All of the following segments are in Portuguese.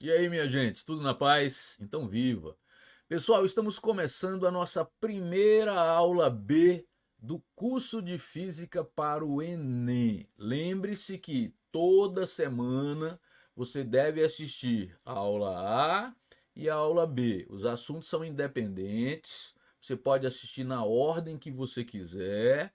E aí, minha gente, tudo na paz? Então viva! Pessoal, estamos começando a nossa primeira aula B do curso de Física para o Enem. Lembre-se que toda semana você deve assistir a aula A e a aula B. Os assuntos são independentes, você pode assistir na ordem que você quiser.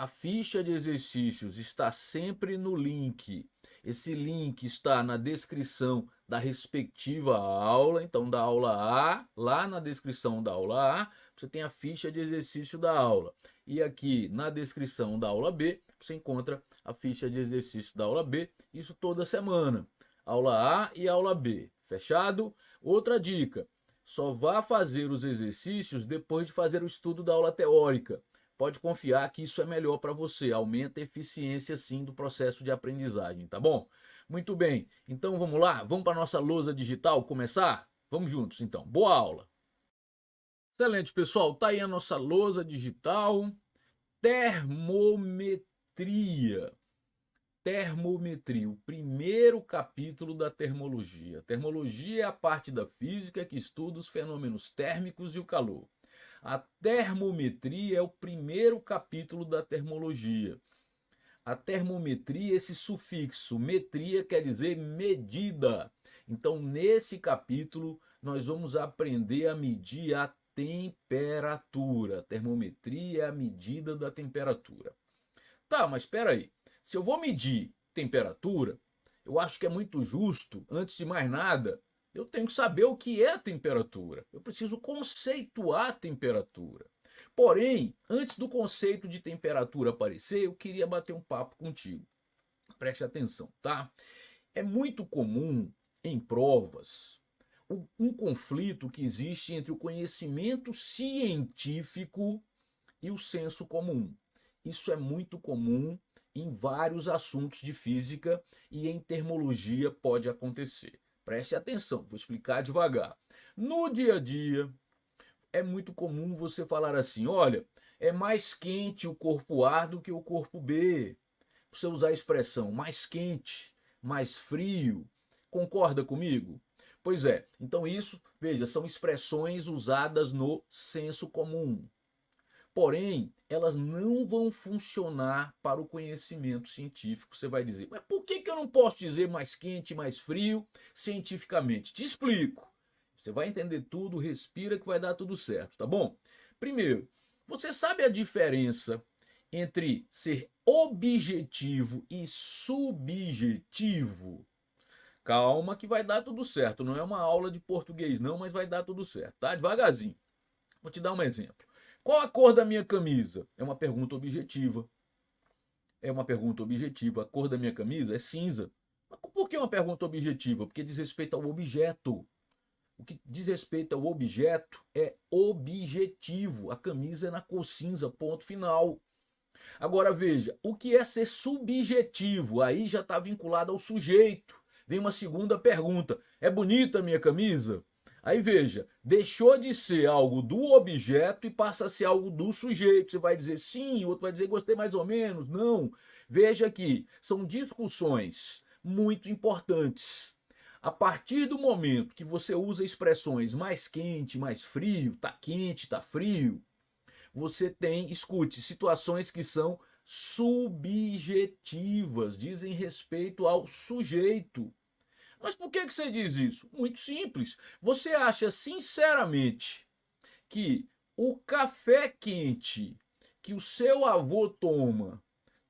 A ficha de exercícios está sempre no link. Esse link está na descrição da respectiva aula. Então, da aula A, lá na descrição da aula A, você tem a ficha de exercício da aula. E aqui na descrição da aula B, você encontra a ficha de exercício da aula B. Isso toda semana. Aula A e aula B. Fechado? Outra dica: só vá fazer os exercícios depois de fazer o estudo da aula teórica. Pode confiar que isso é melhor para você, aumenta a eficiência sim do processo de aprendizagem, tá bom? Muito bem, então vamos lá, vamos para a nossa lousa digital começar? Vamos juntos então, boa aula! Excelente, pessoal, tá aí a nossa lousa digital, termometria. Termometria, o primeiro capítulo da termologia. Termologia é a parte da física que estuda os fenômenos térmicos e o calor. A termometria é o primeiro capítulo da termologia. A termometria, esse sufixo metria quer dizer medida. Então, nesse capítulo, nós vamos aprender a medir a temperatura. A termometria é a medida da temperatura. Tá, mas espera aí. Se eu vou medir temperatura, eu acho que é muito justo, antes de mais nada, eu tenho que saber o que é temperatura. Eu preciso conceituar a temperatura. Porém, antes do conceito de temperatura aparecer, eu queria bater um papo contigo. Preste atenção, tá? É muito comum em provas um conflito que existe entre o conhecimento científico e o senso comum. Isso é muito comum em vários assuntos de física e em termologia pode acontecer. Preste atenção, vou explicar devagar. No dia a dia, é muito comum você falar assim: olha, é mais quente o corpo A do que o corpo B. Você usar a expressão mais quente, mais frio. Concorda comigo? Pois é, então isso, veja, são expressões usadas no senso comum. Porém, elas não vão funcionar para o conhecimento científico. Você vai dizer, mas por que eu não posso dizer mais quente, mais frio cientificamente? Te explico. Você vai entender tudo, respira que vai dar tudo certo, tá bom? Primeiro, você sabe a diferença entre ser objetivo e subjetivo? Calma que vai dar tudo certo. Não é uma aula de português não, mas vai dar tudo certo, tá? Devagarzinho. Vou te dar um exemplo. Qual a cor da minha camisa? É uma pergunta objetiva. É uma pergunta objetiva. A cor da minha camisa é cinza. Mas por que uma pergunta objetiva? Porque diz respeito ao objeto. O que diz respeito ao objeto é objetivo. A camisa é na cor cinza, ponto final. Agora veja, o que é ser subjetivo? Aí já está vinculado ao sujeito. Vem uma segunda pergunta: é bonita a minha camisa? Aí veja, deixou de ser algo do objeto e passa a ser algo do sujeito. Você vai dizer sim, o outro vai dizer gostei mais ou menos. Não. Veja que são discussões muito importantes. A partir do momento que você usa expressões mais quente, mais frio, tá quente, tá frio, você tem, escute, situações que são subjetivas, dizem respeito ao sujeito. Mas por que você diz isso? Muito simples. Você acha sinceramente que o café quente que o seu avô toma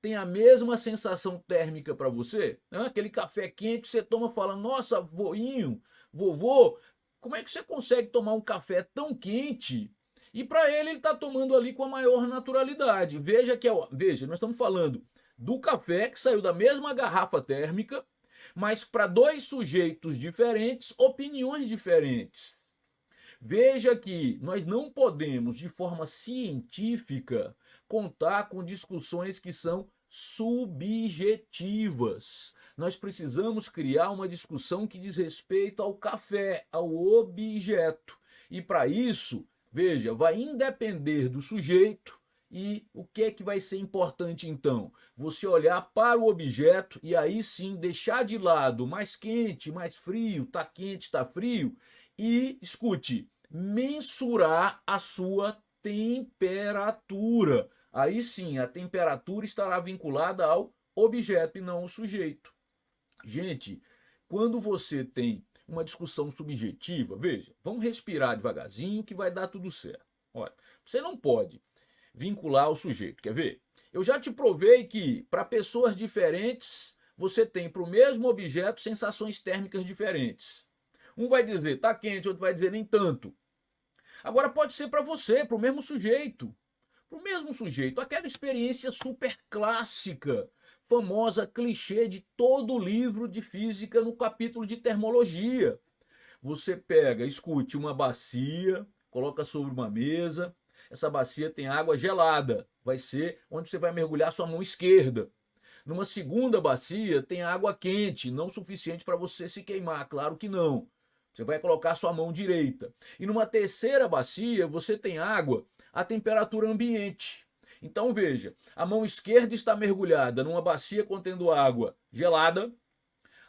tem a mesma sensação térmica para você? Aquele café quente que você toma e fala, nossa, voinho, vovô, como é que você consegue tomar um café tão quente? E para ele está tomando ali com a maior naturalidade. Veja que veja, nós estamos falando do café que saiu da mesma garrafa térmica, mas para dois sujeitos diferentes, opiniões diferentes. Veja que nós não podemos, de forma científica, contar com discussões que são subjetivas. Nós precisamos criar uma discussão que diz respeito ao café, ao objeto. E para isso, veja, vai independer do sujeito E o que é que vai ser importante então? Você olhar para o objeto e aí sim deixar de lado mais quente, mais frio, tá quente, tá frio, e escute, mensurar a sua temperatura. Aí sim, a temperatura estará vinculada ao objeto e não ao sujeito. Gente, quando você tem uma discussão subjetiva, veja, vamos respirar devagarzinho que vai dar tudo certo. Olha, você não pode vincular ao sujeito, quer ver? Eu já te provei que para pessoas diferentes, você tem para o mesmo objeto sensações térmicas diferentes. Um vai dizer tá quente, outro vai dizer nem tanto. Agora pode ser para você, para o mesmo sujeito. Para o mesmo sujeito, aquela experiência super clássica, famosa, clichê de todo livro de física no capítulo de termologia. Você pega, escute, uma bacia, coloca sobre uma mesa, essa bacia tem água gelada, vai ser onde você vai mergulhar sua mão esquerda. Numa segunda bacia tem água quente, não suficiente para você se queimar, claro que não. Você vai colocar sua mão direita. E numa terceira bacia você tem água a temperatura ambiente. Então veja, a mão esquerda está mergulhada numa bacia contendo água gelada,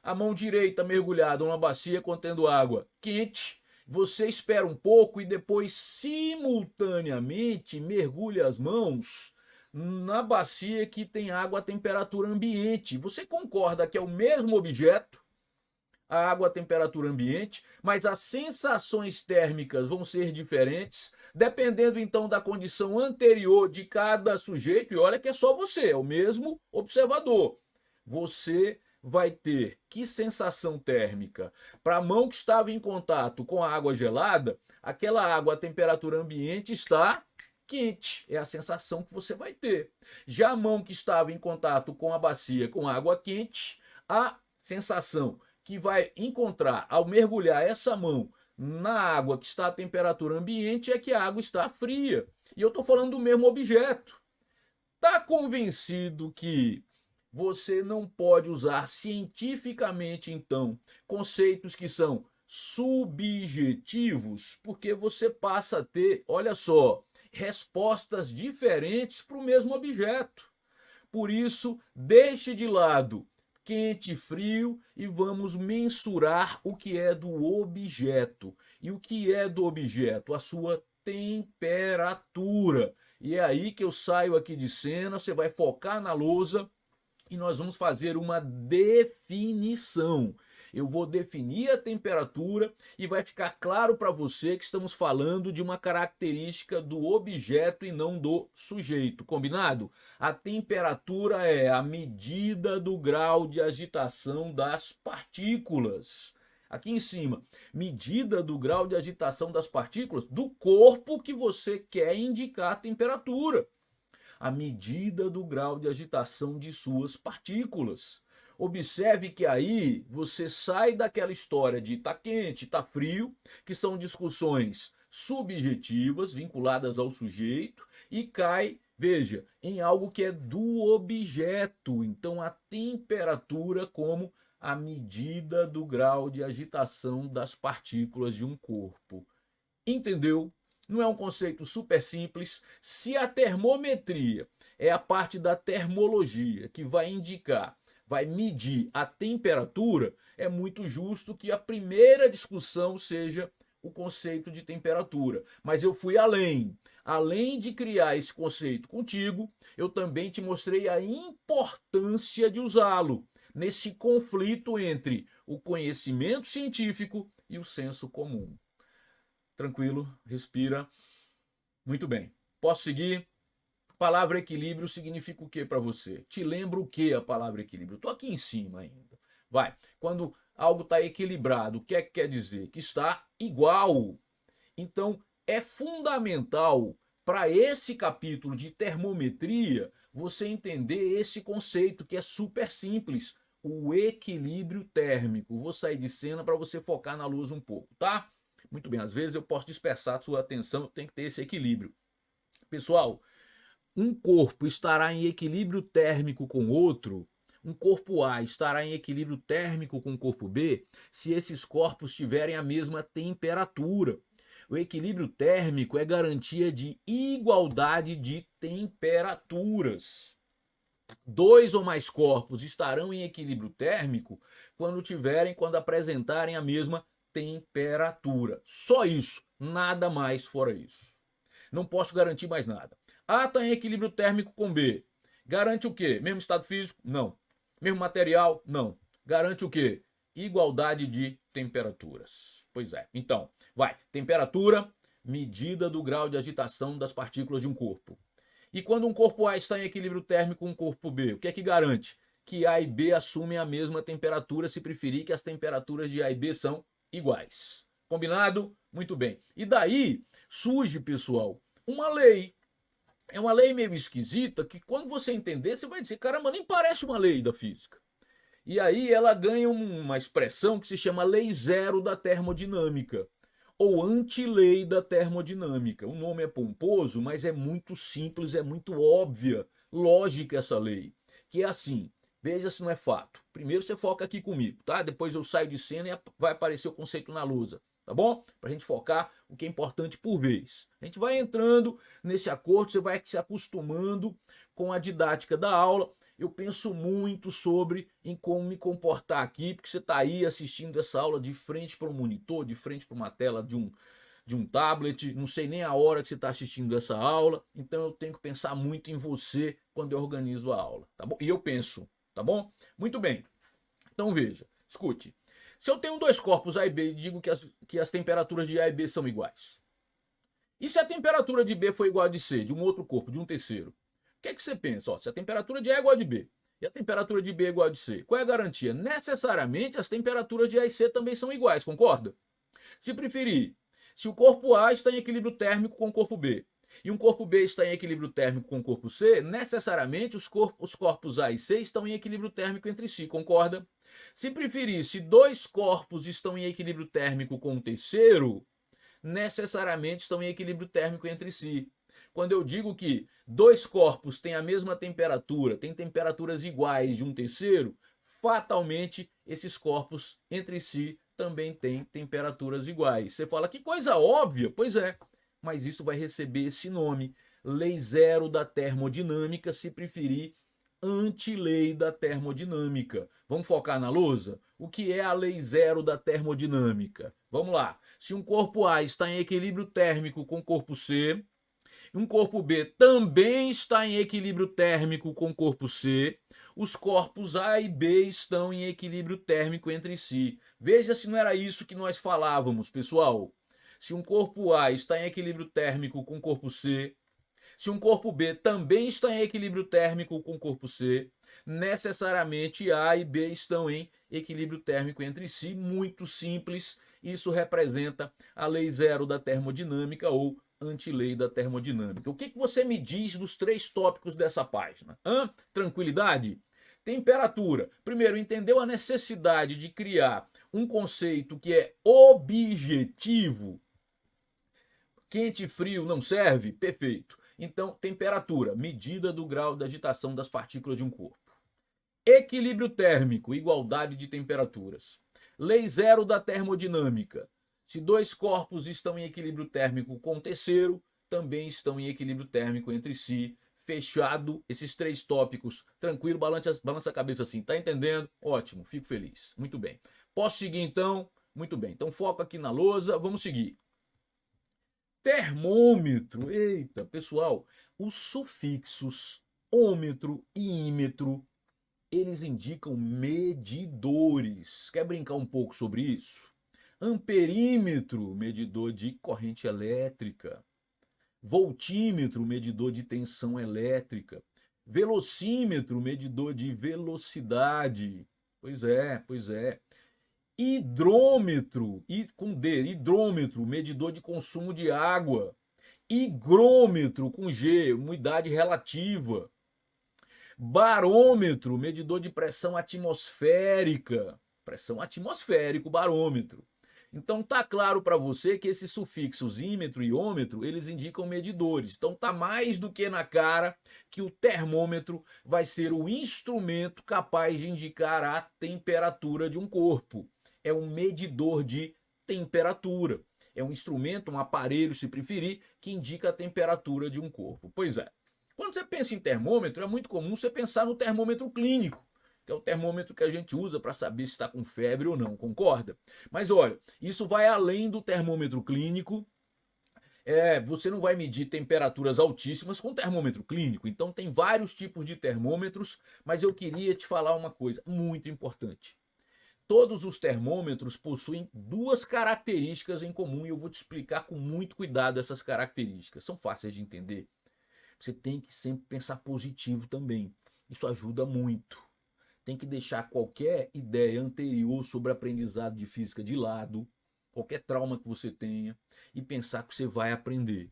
a mão direita mergulhada numa bacia contendo água quente. Você espera um pouco e depois simultaneamente mergulha as mãos na bacia que tem água a temperatura ambiente. Você concorda que é o mesmo objeto, a água a temperatura ambiente, mas as sensações térmicas vão ser diferentes, dependendo então da condição anterior de cada sujeito. E olha que é só você, é o mesmo observador. Você vai ter que sensação térmica? Para a mão que estava em contato com a água gelada, aquela água a temperatura ambiente está quente, é a sensação que você vai ter. Já a mão que estava em contato com a bacia com água quente, a sensação que vai encontrar ao mergulhar essa mão na água que está a temperatura ambiente é que a água está fria. E eu estou falando do mesmo objeto. Está convencido que você não pode usar cientificamente, então, conceitos que são subjetivos, porque você passa a ter, olha só, respostas diferentes para o mesmo objeto. Por isso, deixe de lado quente e frio e vamos mensurar o que é do objeto. E o que é do objeto? A sua temperatura. E é aí que eu saio aqui de cena, você vai focar na lousa e nós vamos fazer uma definição. Eu vou definir a temperatura e vai ficar claro para você que estamos falando de uma característica do objeto e não do sujeito. Combinado? A temperatura é a medida do grau de agitação das partículas. Aqui em cima, medida do grau de agitação das partículas do corpo que você quer indicar a temperatura. A medida do grau de agitação de suas partículas. Observe que aí você sai daquela história de tá quente, tá frio, que são discussões subjetivas vinculadas ao sujeito e cai, veja, em algo que é do objeto. Então a temperatura como a medida do grau de agitação das partículas de um corpo. Entendeu? Não é um conceito super simples. Se a termometria é a parte da termologia que vai indicar, vai medir a temperatura, é muito justo que a primeira discussão seja o conceito de temperatura. Mas eu fui além. Além de criar esse conceito contigo, eu também te mostrei a importância de usá-lo nesse conflito entre o conhecimento científico e o senso comum. Tranquilo, respira. Muito bem. Posso seguir? Palavra equilíbrio significa o que para você? Te lembra o que a palavra equilíbrio? Estou aqui em cima ainda. Vai. Quando algo está equilibrado, o que é que quer dizer? Que está igual. Então, é fundamental para esse capítulo de termometria você entender esse conceito que é super simples. O equilíbrio térmico. Vou sair de cena para você focar na luz um pouco, tá? Muito bem, às vezes eu posso dispersar a sua atenção, tem que ter esse equilíbrio. Pessoal, um corpo estará em equilíbrio térmico com outro, um corpo A estará em equilíbrio térmico com o corpo B, se esses corpos tiverem a mesma temperatura. O equilíbrio térmico é garantia de igualdade de temperaturas. Dois ou mais corpos estarão em equilíbrio térmico quando apresentarem a mesma temperatura. Só isso, nada mais fora isso. Não posso garantir mais nada. A está em equilíbrio térmico com B. Garante o quê? Mesmo estado físico? Não. Mesmo material? Não. Garante o quê? Igualdade de temperaturas. Pois é. Então, vai. Temperatura, medida do grau de agitação das partículas de um corpo. E quando um corpo A está em equilíbrio térmico com um corpo B, o que é que garante? Que A e B assumem a mesma temperatura, se preferir que as temperaturas de A e B são iguais. Combinado? Muito bem. E daí surge, pessoal, uma lei. É uma lei meio esquisita que quando você entender, você vai dizer, caramba, nem parece uma lei da física. E aí ela ganha uma expressão que se chama lei zero da termodinâmica, ou anti-lei da termodinâmica. O nome é pomposo, mas é muito simples, é muito óbvia, lógica essa lei. Que é assim, veja se não é fato. Primeiro você foca aqui comigo, tá? Depois eu saio de cena e vai aparecer o conceito na lousa, tá bom? Pra gente focar o que é importante por vez. A gente vai entrando nesse acordo, você vai se acostumando com a didática da aula. Eu penso muito sobre em como me comportar aqui, porque você está aí assistindo essa aula de frente para um monitor, de frente para uma tela de um tablet, não sei nem a hora que você está assistindo essa aula, então eu tenho que pensar muito em você quando eu organizo a aula, tá bom? E eu penso, tá bom? Muito bem. Então veja, escute. Se eu tenho dois corpos A e B e digo que as temperaturas de A e B são iguais, e se a temperatura de B for igual a de C, de um outro corpo, de um terceiro, o que é que você pensa? Ó, se a temperatura de A é igual a de B e a temperatura de B é igual a de C, qual é a garantia? Necessariamente as temperaturas de A e C também são iguais, concorda? Se preferir, se o corpo A está em equilíbrio térmico com o corpo B e um corpo B está em equilíbrio térmico com o corpo C, necessariamente os corpos A e C estão em equilíbrio térmico entre si, concorda? Se preferir, se dois corpos estão em equilíbrio térmico com o terceiro, necessariamente estão em equilíbrio térmico entre si. Quando eu digo que dois corpos têm a mesma temperatura, têm temperaturas iguais de um terceiro, fatalmente esses corpos entre si também têm temperaturas iguais. Você fala, que coisa óbvia. Pois é, mas isso vai receber esse nome, lei zero da termodinâmica, se preferir, anti-lei da termodinâmica. Vamos focar na lousa? O que é a lei zero da termodinâmica? Vamos lá. Se um corpo A está em equilíbrio térmico com o corpo C, um corpo B também está em equilíbrio térmico com o corpo C, os corpos A e B estão em equilíbrio térmico entre si. Veja se não era isso que nós falávamos, pessoal. Se um corpo A está em equilíbrio térmico com o corpo C, se um corpo B também está em equilíbrio térmico com o corpo C, necessariamente A e B estão em equilíbrio térmico entre si. Muito simples. Isso representa a lei zero da termodinâmica ou anti-lei da termodinâmica. O que você me diz dos três tópicos dessa página? Tranquilidade? Temperatura. Primeiro, entendeu a necessidade de criar um conceito que é objetivo? Quente e frio não serve? Perfeito. Então, temperatura, medida do grau de agitação das partículas de um corpo. Equilíbrio térmico, igualdade de temperaturas. Lei zero da termodinâmica. Se dois corpos estão em equilíbrio térmico com o terceiro, também estão em equilíbrio térmico entre si. Fechado esses três tópicos. Tranquilo, balança a cabeça assim. Tá entendendo? Ótimo, fico feliz. Muito bem. Posso seguir então? Muito bem. Então foco aqui na lousa. Vamos seguir. Termômetro. Eita, pessoal, os sufixos ômetro e ímetro, eles indicam medidores. Quer brincar um pouco sobre isso? Amperímetro, medidor de corrente elétrica. Voltímetro, medidor de tensão elétrica. Velocímetro, medidor de velocidade. Pois é, pois é. Hidrômetro, com D, hidrômetro, medidor de consumo de água. Higrômetro, com G, umidade relativa. Barômetro, medidor de pressão atmosférica. Pressão atmosférica, barômetro. Então tá claro para você que esses sufixos ímetro e ômetro, eles indicam medidores. Então tá mais do que na cara que o termômetro vai ser o instrumento capaz de indicar a temperatura de um corpo. É um medidor de temperatura. É um instrumento, um aparelho, se preferir, que indica a temperatura de um corpo. Pois é. Quando você pensa em termômetro, é muito comum você pensar no termômetro clínico, que é o termômetro que a gente usa para saber se está com febre ou não, concorda? Mas olha, isso vai além do termômetro clínico. Você não vai medir temperaturas altíssimas com termômetro clínico. Então tem vários tipos de termômetros, mas eu queria te falar uma coisa muito importante. Todos os termômetros possuem duas características em comum e eu vou te explicar com muito cuidado essas características. São fáceis de entender. Você tem que sempre pensar positivo também. Isso ajuda muito. Tem que deixar qualquer ideia anterior sobre aprendizado de física de lado, qualquer trauma que você tenha, e pensar que você vai aprender.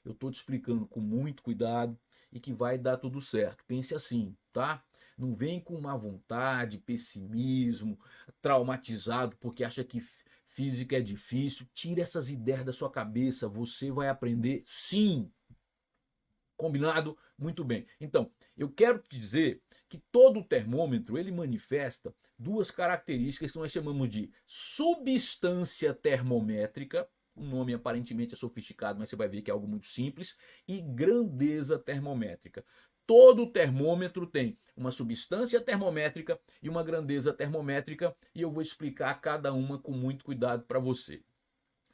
Eu estou te explicando com muito cuidado e que vai dar tudo certo. Pense assim, tá? Não vem com má vontade, pessimismo, traumatizado porque acha que física é difícil. Tira essas ideias da sua cabeça. Você vai aprender sim. Combinado? Muito bem. Então, eu quero te dizer que todo termômetro ele manifesta duas características que nós chamamos de substância termométrica, um nome aparentemente é sofisticado, mas você vai ver que é algo muito simples, e grandeza termométrica. Todo termômetro tem uma substância termométrica e uma grandeza termométrica, e eu vou explicar cada uma com muito cuidado para você.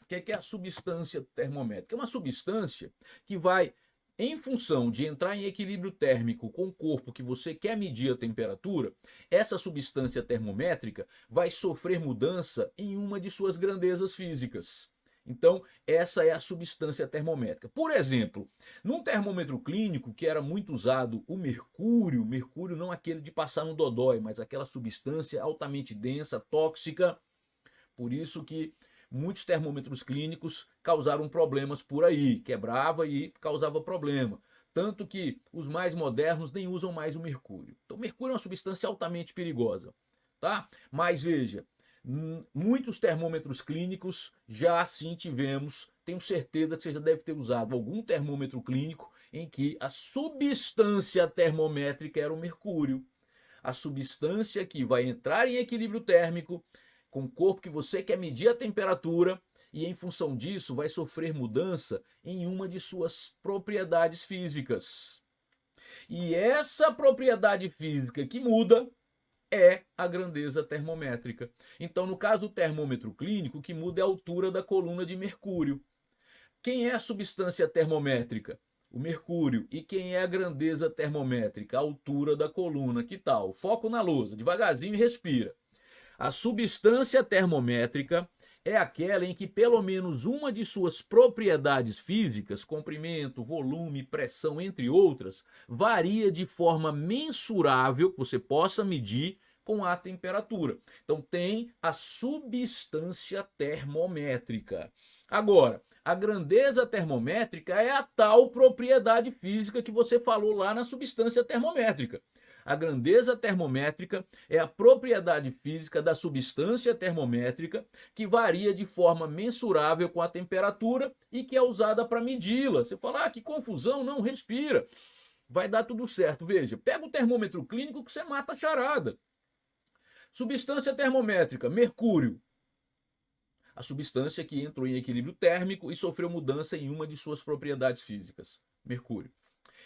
O que é a substância termométrica? É uma substância que vai, em função de entrar em equilíbrio térmico com o corpo que você quer medir a temperatura, essa substância termométrica vai sofrer mudança em uma de suas grandezas físicas. Então, essa é a substância termométrica. Por exemplo, num termômetro clínico que era muito usado, o mercúrio não aquele de passar no dodói, mas aquela substância altamente densa, tóxica, por isso que muitos termômetros clínicos causaram problemas por aí, quebrava e causava problema. Tanto que os mais modernos nem usam mais o mercúrio. Então, o mercúrio é uma substância altamente perigosa, tá? Mas veja, muitos termômetros clínicos já sim tivemos, tenho certeza que você já deve ter usado algum termômetro clínico em que a substância termométrica era o mercúrio. A substância que vai entrar em equilíbrio térmico com o corpo que você quer medir a temperatura e, em função disso, vai sofrer mudança em uma de suas propriedades físicas. E essa propriedade física que muda é a grandeza termométrica. Então, no caso do termômetro clínico, o que muda é a altura da coluna de mercúrio. Quem é a substância termométrica? O mercúrio. E quem é a grandeza termométrica? A altura da coluna. Que tal? Foco na lousa, devagarzinho e respira. A substância termométrica é aquela em que pelo menos uma de suas propriedades físicas, comprimento, volume, pressão, entre outras, varia de forma mensurável, que você possa medir com a temperatura. Então tem a substância termométrica. Agora, a grandeza termométrica é a tal propriedade física que você falou lá na substância termométrica. A grandeza termométrica é a propriedade física da substância termométrica que varia de forma mensurável com a temperatura e que é usada para medi-la. Você fala, que confusão, não, respira. Vai dar tudo certo. Veja, pega o termômetro clínico que você mata a charada. Substância termométrica, mercúrio. A substância que entrou em equilíbrio térmico e sofreu mudança em uma de suas propriedades físicas, mercúrio.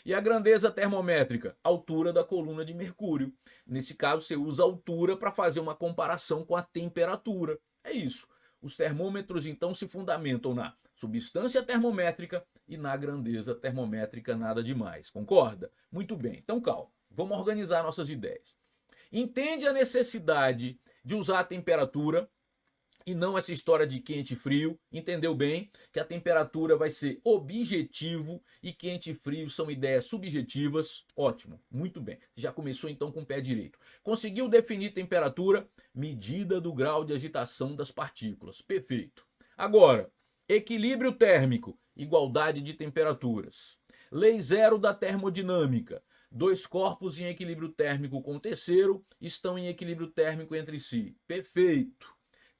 E a grandeza termométrica, altura da coluna de mercúrio. Nesse caso, você usa a altura para fazer uma comparação com a temperatura. É isso. Os termômetros, então, se fundamentam na substância termométrica e na grandeza termométrica, nada demais. Concorda? Muito bem. Então, calma. Vamos organizar nossas ideias. Entende a necessidade de usar a temperatura e não essa história de quente e frio. Entendeu bem que a temperatura vai ser objetivo e quente e frio são ideias subjetivas. Ótimo, muito bem. Já começou então com o pé direito. Conseguiu definir temperatura? Medida do grau de agitação das partículas. Perfeito. Agora, equilíbrio térmico, igualdade de temperaturas. Lei zero da termodinâmica. Dois corpos em equilíbrio térmico com o terceiro estão em equilíbrio térmico entre si. Perfeito.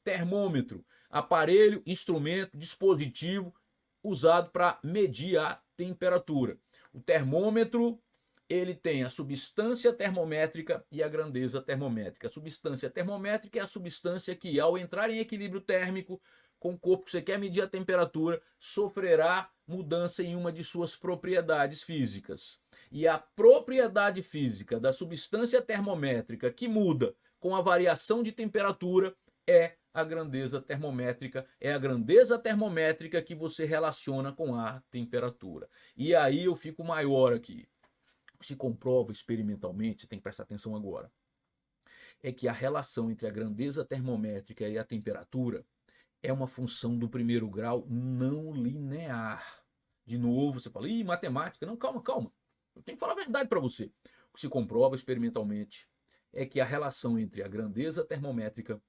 Termômetro, aparelho, instrumento, dispositivo usado para medir a temperatura. O termômetro, ele tem a substância termométrica e a grandeza termométrica. A substância termométrica é a substância que, ao entrar em equilíbrio térmico com o corpo que você quer medir a temperatura, sofrerá mudança em uma de suas propriedades físicas. E a propriedade física da substância termométrica que muda com a variação de temperatura é a grandeza termométrica, é a grandeza termométrica que você relaciona com a temperatura. E aí eu fico maior aqui. Se comprova experimentalmente, você tem que prestar atenção agora, é que a relação entre a grandeza termométrica e a temperatura é uma função do primeiro grau não linear. De novo, você fala, ih, matemática. Não, calma, calma. Eu tenho que falar a verdade para você. O que se comprova experimentalmente é que a relação entre a grandeza termométrica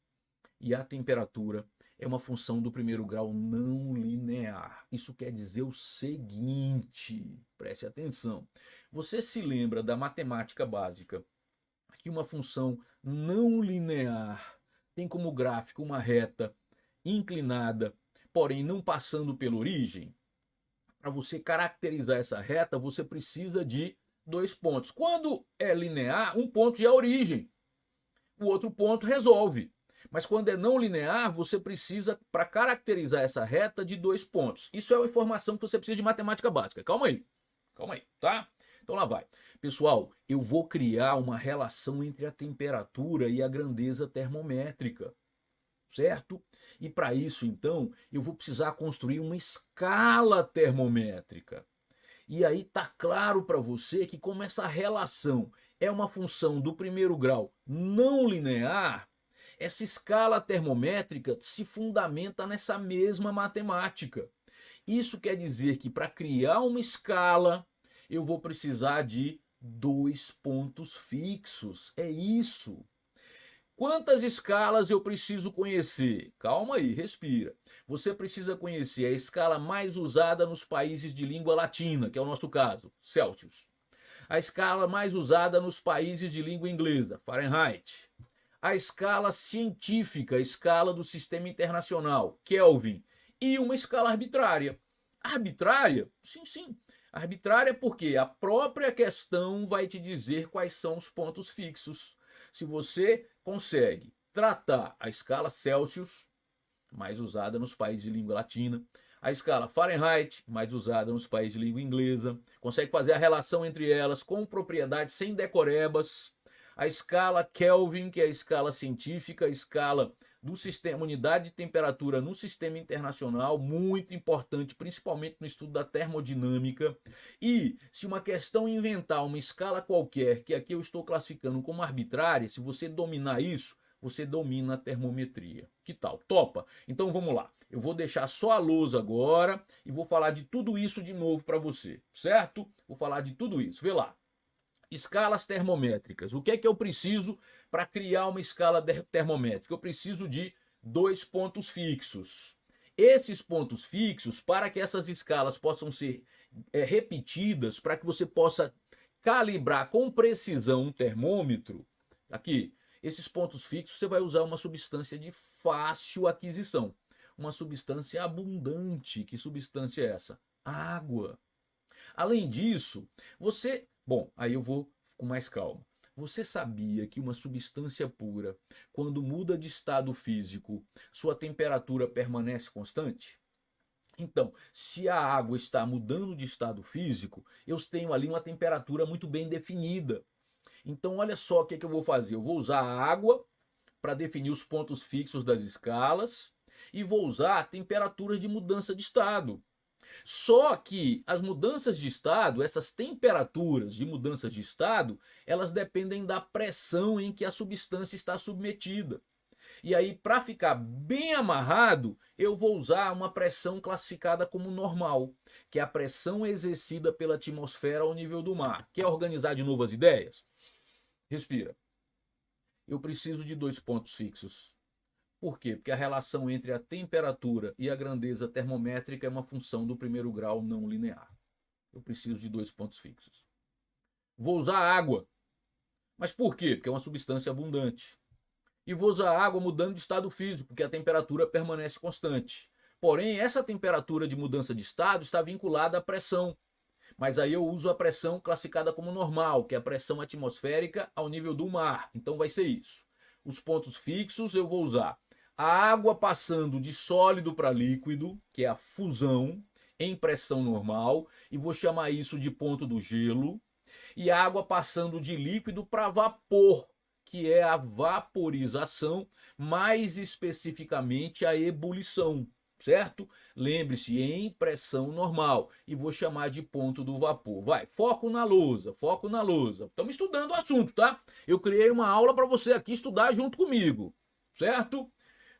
e a temperatura é uma função do primeiro grau não linear. Isso quer dizer o seguinte, preste atenção. Você se lembra da matemática básica, que uma função não linear tem como gráfico uma reta inclinada, porém não passando pela origem? Para você caracterizar essa reta, você precisa de 2 pontos. Quando é linear, um ponto já é a origem, o outro ponto resolve. Mas quando é não linear, você precisa, para caracterizar essa reta, de 2 pontos. Isso é uma informação que você precisa de matemática básica. Calma aí, tá? Então lá vai. Pessoal, eu vou criar uma relação entre a temperatura e a grandeza termométrica, certo? E para isso, então, eu vou precisar construir uma escala termométrica. E aí tá claro para você que como essa relação é uma função do primeiro grau não linear, essa escala termométrica se fundamenta nessa mesma matemática. Isso quer dizer que para criar uma escala, eu vou precisar de 2 pontos fixos. É isso. Quantas escalas eu preciso conhecer? Calma aí, respira. Você precisa conhecer a escala mais usada nos países de língua latina, que é o nosso caso, Celsius. A escala mais usada nos países de língua inglesa, Fahrenheit. A escala científica, a escala do Sistema Internacional, Kelvin. E uma escala arbitrária. Arbitrária? Sim, sim. Arbitrária porque a própria questão vai te dizer quais são os pontos fixos. Se você consegue tratar a escala Celsius, mais usada nos países de língua latina, a escala Fahrenheit, mais usada nos países de língua inglesa, consegue fazer a relação entre elas com propriedades sem decorebas, a escala Kelvin, que é a escala científica, a escala do sistema, unidade de temperatura no sistema internacional, muito importante, principalmente no estudo da termodinâmica. E se uma questão inventar uma escala qualquer, que aqui eu estou classificando como arbitrária, se você dominar isso, você domina a termometria. Que tal? Topa? Então vamos lá. Eu vou deixar só a lousa agora e vou falar de tudo isso de novo para você, certo? Vou falar de tudo isso. Vê lá. Escalas termométricas. O que é que eu preciso para criar uma escala termométrica? Eu preciso de 2 pontos fixos. Esses pontos fixos, para que essas escalas possam ser repetidas, para que você possa calibrar com precisão um termômetro, aqui, esses pontos fixos você vai usar uma substância de fácil aquisição, uma substância abundante. Que substância é essa? Água. Além disso, você... Bom, aí eu vou com mais calma. Você sabia que uma substância pura, quando muda de estado físico, sua temperatura permanece constante? Então, se a água está mudando de estado físico, eu tenho ali uma temperatura muito bem definida. Então, olha só o que eu vou fazer. Eu vou usar a água para definir os pontos fixos das escalas e vou usar a temperatura de mudança de estado. Só que as mudanças de estado, essas temperaturas de mudanças de estado, elas dependem da pressão em que a substância está submetida. E aí, para ficar bem amarrado, eu vou usar uma pressão classificada como normal, que é a pressão exercida pela atmosfera ao nível do mar. Quer organizar de novo as ideias? Respira. Eu preciso de 2 pontos fixos. Por quê? Porque a relação entre a temperatura e a grandeza termométrica é uma função do primeiro grau não linear. Eu preciso de 2 pontos fixos. Vou usar água. Mas por quê? Porque é uma substância abundante. E vou usar água mudando de estado físico, porque a temperatura permanece constante. Porém, essa temperatura de mudança de estado está vinculada à pressão. Mas aí eu uso a pressão classificada como normal, que é a pressão atmosférica ao nível do mar. Então vai ser isso. Os pontos fixos eu vou usar A água passando de sólido para líquido, que é a fusão, em pressão normal, e vou chamar isso de ponto do gelo, e a água passando de líquido para vapor, que é a vaporização, mais especificamente a ebulição, certo? Lembre-se, em pressão normal, e vou chamar de ponto do vapor. Vai, foco na lousa, foco na lousa. Estamos estudando o assunto, tá? Eu criei uma aula para você aqui estudar junto comigo, certo?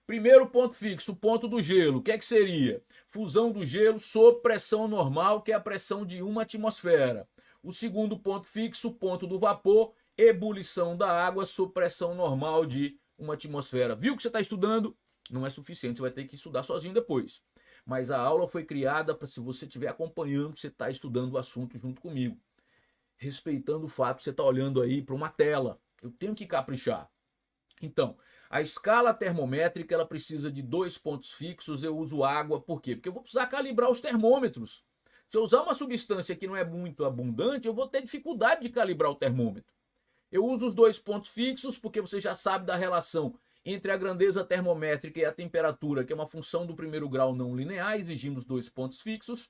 Primeiro ponto fixo, ponto do gelo. O que é que seria? Fusão do gelo sob pressão normal, que é a pressão de 1 atmosfera. O segundo ponto fixo, ponto do vapor, ebulição da água sob pressão normal de 1 atmosfera. Viu que você está estudando? Não é suficiente, você vai ter que estudar sozinho depois. Mas a aula foi criada para, se você estiver acompanhando, você está estudando o assunto junto comigo. Respeitando o fato que você está olhando aí para uma tela. Eu tenho que caprichar. Então, a escala termométrica ela precisa de 2 pontos fixos. Eu uso água, por quê? Porque eu vou precisar calibrar os termômetros. Se eu usar uma substância que não é muito abundante, eu vou ter dificuldade de calibrar o termômetro. Eu uso os 2 pontos fixos porque você já sabe da relação entre a grandeza termométrica e a temperatura, que é uma função do primeiro grau não linear, exigindo os 2 pontos fixos.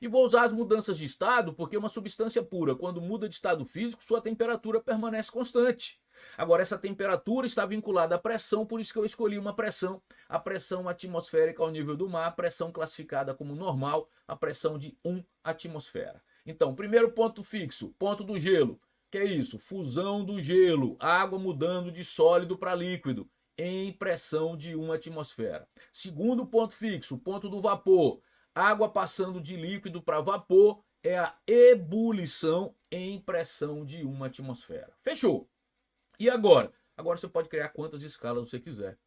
E vou usar as mudanças de estado porque uma substância pura, quando muda de estado físico, sua temperatura permanece constante. Agora, essa temperatura está vinculada à pressão, por isso que eu escolhi uma pressão, a pressão atmosférica ao nível do mar, a pressão classificada como normal, a pressão de 1 atmosfera. Então, primeiro ponto fixo, ponto do gelo. Que é isso? Fusão do gelo, água mudando de sólido para líquido, em pressão de 1 atmosfera. Segundo ponto fixo, ponto do vapor, água passando de líquido para vapor, é a ebulição em pressão de 1 atmosfera. Fechou? E agora? Agora você pode criar quantas escalas você quiser.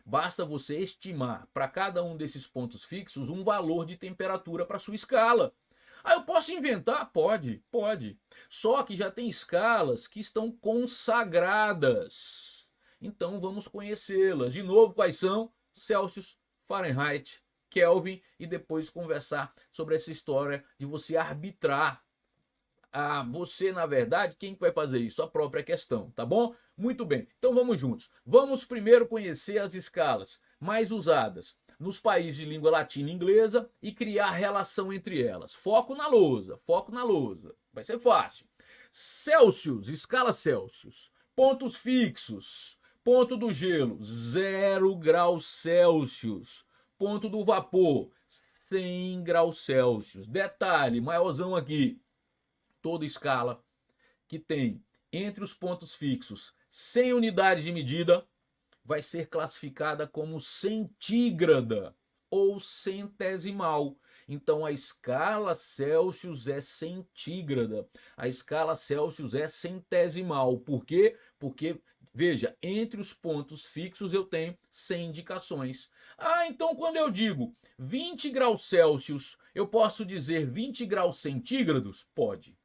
Basta você estimar para cada um desses pontos fixos um valor de temperatura para sua escala. Ah, eu posso inventar? Pode, pode. Só que já tem escalas que estão consagradas. Então vamos conhecê-las. De novo, quais são? Celsius, Fahrenheit, Kelvin, e depois conversar sobre essa história de você arbitrar. Você, na verdade, quem vai fazer isso? A própria questão, tá bom? Muito bem, então vamos juntos. Vamos primeiro conhecer as escalas mais usadas nos países de língua latina e inglesa e criar relação entre elas. Foco na lousa, foco na lousa. Vai ser fácil. Celsius, escala Celsius. Pontos fixos. Ponto do gelo, 0 graus Celsius. Ponto do vapor, 100 graus Celsius. Detalhe, maiorzão aqui. Toda escala que tem entre os pontos fixos 100 unidades de medida vai ser classificada como centígrada ou centesimal. Então a escala Celsius é centígrada, a escala Celsius é centesimal. Por quê? Porque, veja, entre os pontos fixos eu tenho 100 indicações. Então quando eu digo 20 graus Celsius, eu posso dizer 20 graus centígrados? Pode.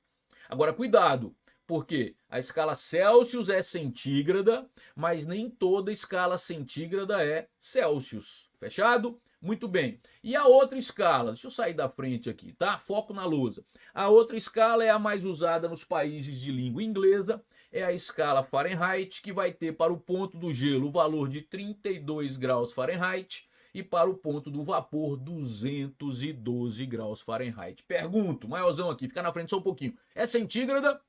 Agora, cuidado, porque a escala Celsius é centígrada, mas nem toda escala centígrada é Celsius. Fechado? Muito bem. E a outra escala? Deixa eu sair da frente aqui, tá? Foco na lousa. A outra escala é a mais usada nos países de língua inglesa, é a escala Fahrenheit, que vai ter para o ponto do gelo o valor de 32 graus Fahrenheit e para o ponto do vapor 212 graus Fahrenheit. Pergunto, maiorzão aqui, fica na frente só um pouquinho. É centígrada?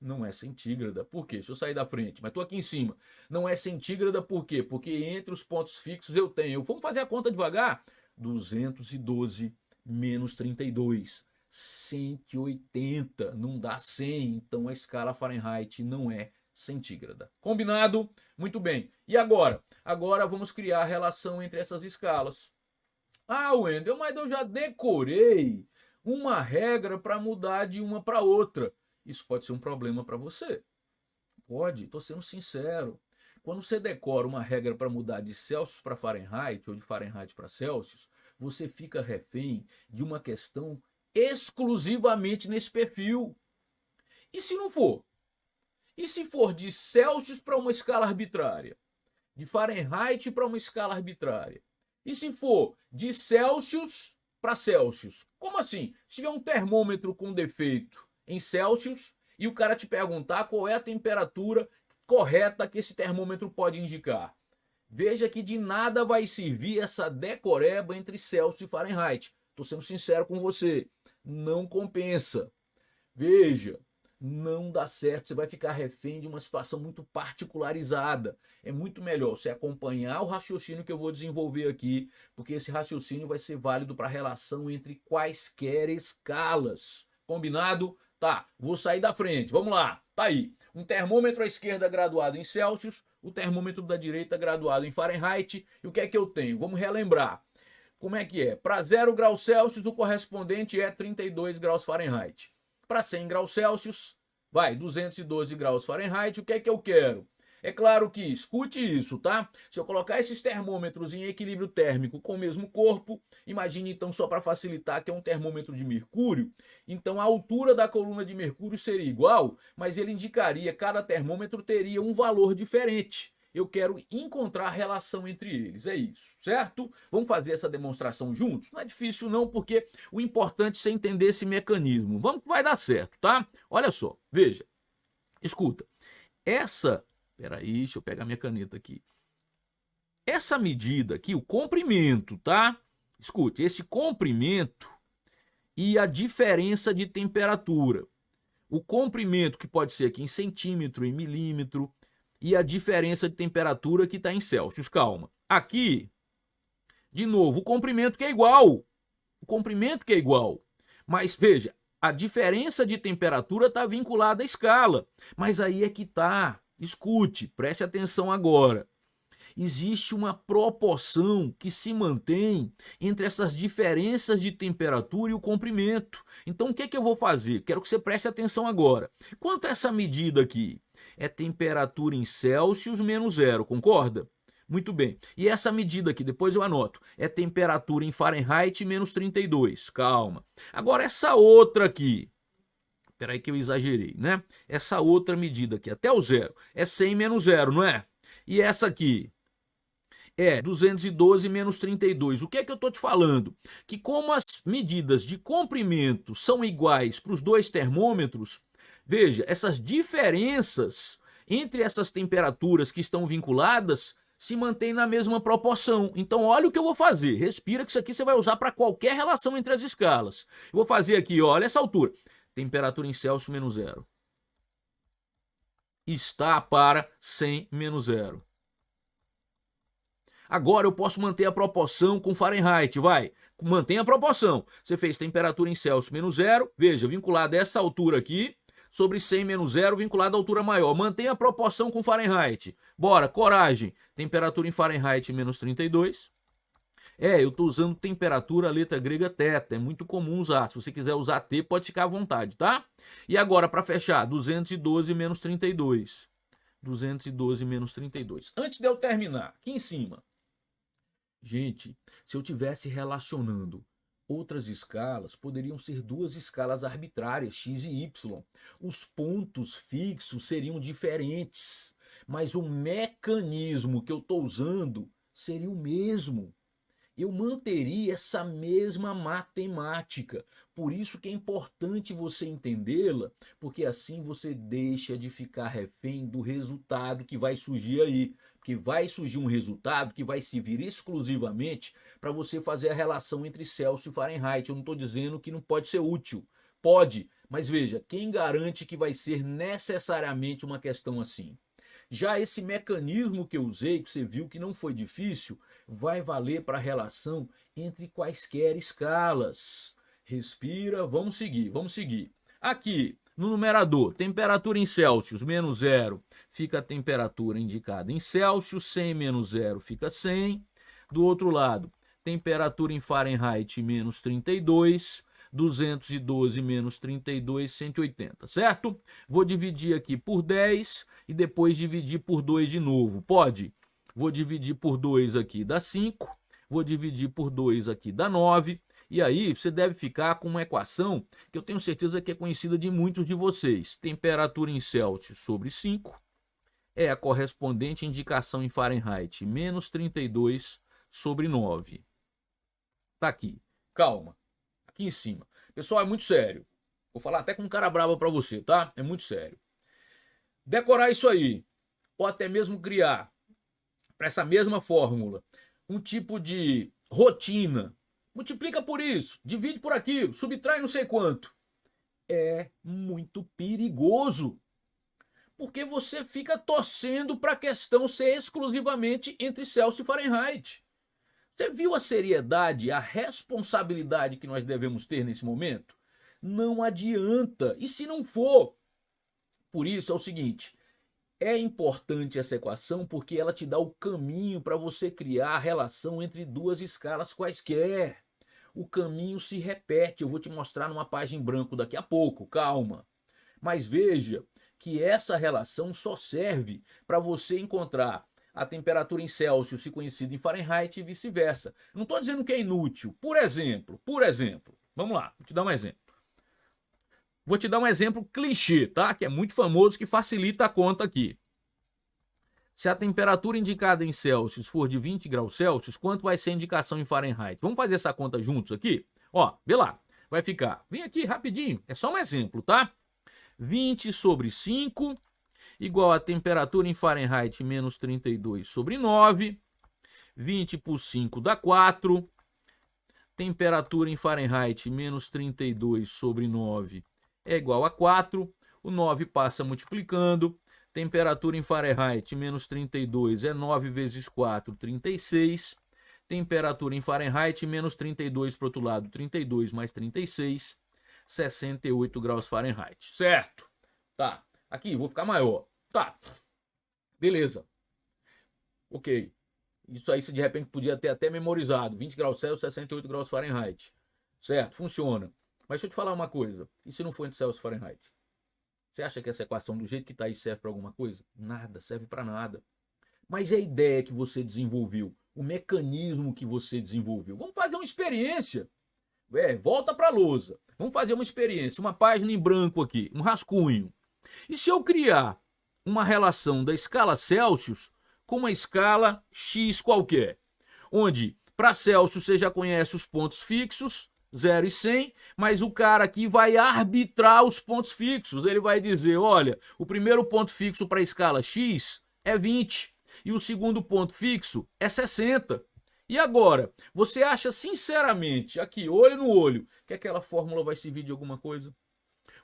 Não é centígrada. Por quê? Deixa eu sair da frente, mas estou aqui em cima. Não é centígrada por quê? Porque entre os pontos fixos eu tenho, vamos fazer a conta devagar, 212 menos 32, 180, não dá 100, então a escala Fahrenheit não é centígrada. Combinado? Muito bem. E agora? Agora vamos criar a relação entre essas escalas. Wendel, mas eu já decorei uma regra para mudar de uma para outra. Isso pode ser um problema para você. Pode, estou sendo sincero. Quando você decora uma regra para mudar de Celsius para Fahrenheit ou de Fahrenheit para Celsius, você fica refém de uma questão exclusivamente nesse perfil. E se não for? E se for de Celsius para uma escala arbitrária? De Fahrenheit para uma escala arbitrária? E se for de Celsius para Celsius? Como assim? Se tiver um termômetro com defeito em Celsius e o cara te perguntar qual é a temperatura correta que esse termômetro pode indicar. Veja que de nada vai servir essa decoreba entre Celsius e Fahrenheit. Estou sendo sincero com você, não compensa. Veja, não dá certo, você vai ficar refém de uma situação muito particularizada. É muito melhor você acompanhar o raciocínio que eu vou desenvolver aqui, porque esse raciocínio vai ser válido para a relação entre quaisquer escalas. Combinado? Tá, vou sair da frente, vamos lá. Tá aí, um termômetro à esquerda graduado em Celsius, o termômetro da direita graduado em Fahrenheit. E o que é que eu tenho? Vamos relembrar. Como é que é? Para 0 graus Celsius, o correspondente é 32 graus Fahrenheit. Para 100 graus Celsius, vai, 212 graus Fahrenheit. O que é que eu quero? É claro que, escute isso, tá? Se eu colocar esses termômetros em equilíbrio térmico com o mesmo corpo, imagine então, só para facilitar, que é um termômetro de mercúrio, então a altura da coluna de mercúrio seria igual, mas ele indicaria, cada termômetro teria um valor diferente. Eu quero encontrar a relação entre eles, é isso, certo? Vamos fazer essa demonstração juntos? Não é difícil não, porque o importante é você entender esse mecanismo. Vamos que vai dar certo, tá? Olha só, veja, escuta, peraí, deixa eu pegar minha caneta aqui. Essa medida aqui, o comprimento, tá? Escute, esse comprimento e a diferença de temperatura. O comprimento, que pode ser aqui em centímetro, em milímetro, e a diferença de temperatura que está em Celsius. Calma. Aqui, de novo, o comprimento que é igual. O comprimento que é igual. Mas veja, a diferença de temperatura está vinculada à escala. Mas aí é que está. Escute, preste atenção agora. Existe uma proporção que se mantém entre essas diferenças de temperatura e o comprimento. Então o que é que eu vou fazer? Quero que você preste atenção agora. Quanto é essa medida aqui? É temperatura em Celsius menos 0, concorda? Muito bem. E essa medida aqui, depois eu anoto, é temperatura em Fahrenheit menos 32. Calma. Agora essa outra aqui, peraí que eu exagerei, né? Essa outra medida aqui, até o 0, é 100 menos 0, não é? E essa aqui é 212 menos 32. O que é que eu estou te falando? Que como as medidas de comprimento são iguais para os dois termômetros, veja, essas diferenças entre essas temperaturas que estão vinculadas se mantêm na mesma proporção. Então olha o que eu vou fazer. Respira, que isso aqui você vai usar para qualquer relação entre as escalas. Eu vou fazer aqui, olha essa altura. Temperatura em Celsius menos 0. Está para 100 menos 0. Agora eu posso manter a proporção com Fahrenheit, vai. Mantém a proporção. Você fez temperatura em Celsius menos 0, veja, vinculado a essa altura aqui, sobre 100 menos 0, vinculado à altura maior. Mantém a proporção com Fahrenheit. Bora, coragem. Temperatura em Fahrenheit menos 32. Eu estou usando temperatura, letra grega θ, é muito comum usar. Se você quiser usar T, pode ficar à vontade, tá? E agora, para fechar, 212 menos 32. 212 menos 32. Antes de eu terminar, aqui em cima, gente, se eu tivesse relacionando outras escalas, poderiam ser duas escalas arbitrárias, x e y. Os pontos fixos seriam diferentes, mas o mecanismo que eu estou usando seria o mesmo. Eu manteria essa mesma matemática. Por isso que é importante você entendê-la, porque assim você deixa de ficar refém do resultado que vai surgir aí. Porque vai surgir um resultado que vai servir exclusivamente para você fazer a relação entre Celsius e Fahrenheit. Eu não estou dizendo que não pode ser útil. Pode, mas veja, quem garante que vai ser necessariamente uma questão assim? Já esse mecanismo que eu usei, que você viu que não foi difícil, vai valer para a relação entre quaisquer escalas. Respira, vamos seguir, vamos seguir. Aqui, no numerador, temperatura em Celsius, menos 0, fica a temperatura indicada em Celsius, 100 menos 0 fica 100. Do outro lado, temperatura em Fahrenheit, menos 32, 212 menos 32, 180, certo? Vou dividir aqui por 10 e depois dividir por 2 de novo. Pode? Vou dividir por 2 aqui, dá 5. Vou dividir por 2 aqui, dá 9. E aí você deve ficar com uma equação que eu tenho certeza que é conhecida de muitos de vocês. Temperatura em Celsius sobre 5 é a correspondente indicação em Fahrenheit, menos 32 sobre 9. Tá aqui. Calma. Aqui em cima. Pessoal, é muito sério. Vou falar até com um cara bravo para você, tá? É muito sério. Decorar isso aí, ou até mesmo criar para essa mesma fórmula, um tipo de rotina, multiplica por isso, divide por aquilo, subtrai não sei quanto. É muito perigoso, porque você fica torcendo para a questão ser exclusivamente entre Celsius e Fahrenheit. Você viu a seriedade, a responsabilidade que nós devemos ter nesse momento? Não adianta. E se não for? Por isso é o seguinte, é importante essa equação porque ela te dá o caminho para você criar a relação entre duas escalas quaisquer. O caminho se repete, eu vou te mostrar numa página em branco daqui a pouco, calma. Mas veja que essa relação só serve para você encontrar a temperatura em Celsius se conhecida em Fahrenheit e vice-versa. Não estou dizendo que é inútil. Por exemplo, vamos lá, vou te dar um exemplo. Vou te dar um exemplo clichê, tá? Que é muito famoso, que facilita a conta aqui. Se a temperatura indicada em Celsius for de 20 graus Celsius, quanto vai ser a indicação em Fahrenheit? Vamos fazer essa conta juntos aqui? Ó, vê lá. Vai ficar, vem aqui rapidinho, é só um exemplo, tá? 20 sobre 5 igual a temperatura em Fahrenheit menos 32 sobre 9. 20 por 5 dá 4. Temperatura em Fahrenheit menos 32 sobre 9 é igual a 4. O 9 passa multiplicando. Temperatura em Fahrenheit menos 32 é 9 vezes 4, 36. Temperatura em Fahrenheit menos 32 para o outro lado, 32 mais 36, 68 graus Fahrenheit. Certo? Tá. Aqui, vou ficar maior. Tá. Beleza. Ok. Isso aí você de repente podia ter até memorizado. 20 graus Celsius, 68 graus Fahrenheit. Certo? Funciona. Mas deixa eu te falar uma coisa. E se não for entre Celsius e Fahrenheit? Você acha que essa equação do jeito que está aí serve para alguma coisa? Nada, serve para nada. Mas é a ideia que você desenvolveu, o mecanismo que você desenvolveu. Vamos fazer uma experiência. Volta para a lousa. Vamos fazer uma experiência, uma página em branco aqui, um rascunho. E se eu criar uma relação da escala Celsius com uma escala X qualquer, onde para Celsius você já conhece os pontos fixos, 0 e 100, mas o cara aqui vai arbitrar os pontos fixos. Ele vai dizer, olha, o primeiro ponto fixo para a escala X é 20 e o segundo ponto fixo é 60. E agora, você acha sinceramente, aqui, olho no olho, que aquela fórmula vai servir de alguma coisa?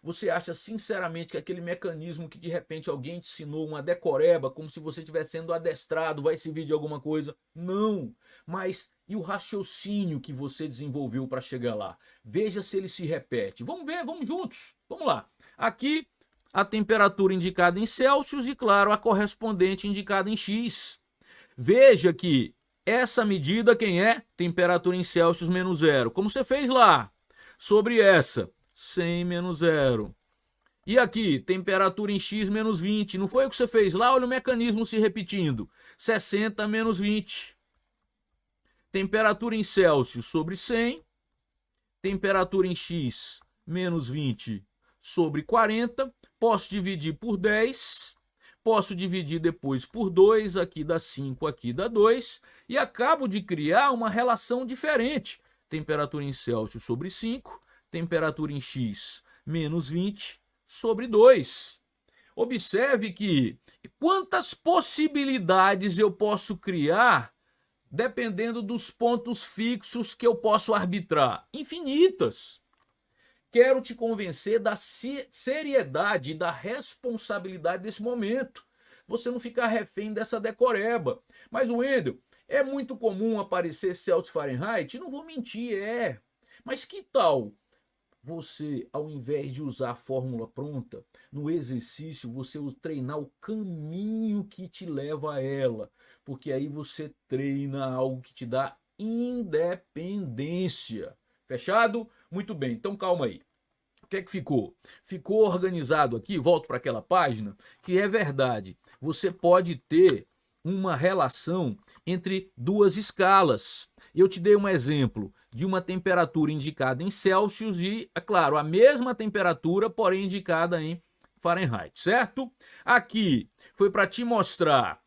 Você acha sinceramente que aquele mecanismo que de repente alguém te ensinou, uma decoreba, como se você estivesse sendo adestrado, vai servir de alguma coisa? Não. Mas e o raciocínio que você desenvolveu para chegar lá? Veja se ele se repete. Vamos ver, vamos juntos. Vamos lá. Aqui a temperatura indicada em Celsius e, claro, a correspondente indicada em X. Veja que essa medida quem é? Temperatura em Celsius menos 0. Como você fez lá? Sobre essa, 100 menos 0. E aqui, temperatura em X menos 20. Não foi o que você fez lá? Olha o mecanismo se repetindo. 60 menos 20. Temperatura em Celsius sobre 100. Temperatura em X menos 20 sobre 40. Posso dividir por 10. Posso dividir depois por 2. Aqui dá 5, aqui dá 2. E acabo de criar uma relação diferente. Temperatura em Celsius sobre 5. Temperatura em X menos 20 sobre 2. Observe que quantas possibilidades eu posso criar dependendo dos pontos fixos que eu posso arbitrar. Infinitas. Quero te convencer da seriedade e da responsabilidade desse momento. Você não ficar refém dessa decoreba. Mas, Wendel, é muito comum aparecer Celsius e Fahrenheit? Não vou mentir, é. Mas que tal você, ao invés de usar a fórmula pronta, no exercício você treinar o caminho que te leva a ela? Porque aí você treina algo que te dá independência. Fechado? Muito bem, então calma aí. O que é que ficou? Ficou organizado aqui, volto para aquela página, que é verdade. Você pode ter uma relação entre duas escalas. Eu te dei um exemplo de uma temperatura indicada em Celsius e, é claro, a mesma temperatura, porém indicada em Fahrenheit, certo? Aqui foi para te mostrar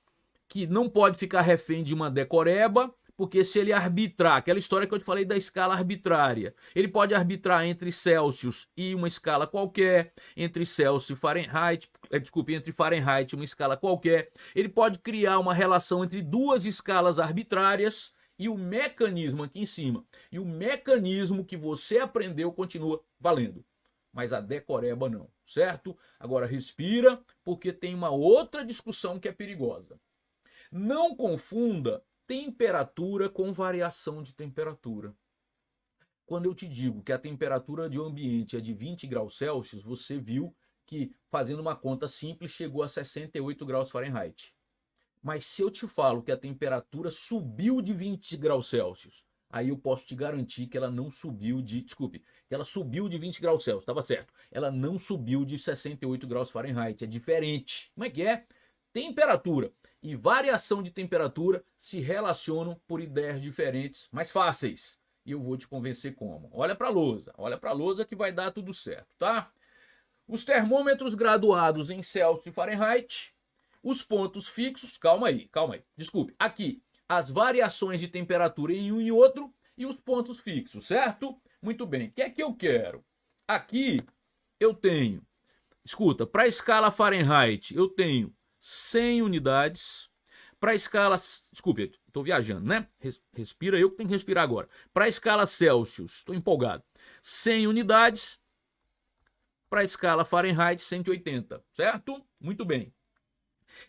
que não pode ficar refém de uma decoreba, Porque se ele arbitrar, aquela história que eu te falei da escala arbitrária, ele pode arbitrar entre Celsius e uma escala qualquer, entre Celsius e Fahrenheit, entre Fahrenheit e uma escala qualquer. Ele pode criar uma relação entre duas escalas arbitrárias e o mecanismo aqui em cima. E o mecanismo que você aprendeu continua valendo. Mas a decoreba não, certo? Agora respira, porque tem uma outra discussão que é perigosa. Não confunda temperatura com variação de temperatura. Quando eu te digo que a temperatura de um ambiente é de 20 graus Celsius, você viu que, fazendo uma conta simples, chegou a 68 graus Fahrenheit. Mas se eu te falo que a temperatura subiu de 20 graus Celsius, aí eu posso te garantir que ela não subiu de... Desculpe, que ela subiu de 20 graus Celsius, estava certo. Ela não subiu de 68 graus Fahrenheit, é diferente. Como é que é? Temperatura e variação de temperatura se relacionam por ideias diferentes, mais fáceis. E eu vou te convencer como. Olha para a lousa que vai dar tudo certo, tá? Os termômetros graduados em Celsius e Fahrenheit, os pontos fixos, calma aí, desculpe, aqui, as variações de temperatura em um e outro e os pontos fixos, certo? Muito bem, o que é que eu quero? Aqui eu tenho, escuta, para a escala Fahrenheit eu tenho 100 unidades. Para a escala... Desculpe, estou viajando, né? Respira, eu que tenho que respirar agora. Para a escala Celsius, estou empolgado. 100 unidades. Para a escala Fahrenheit, 180, certo? Muito bem.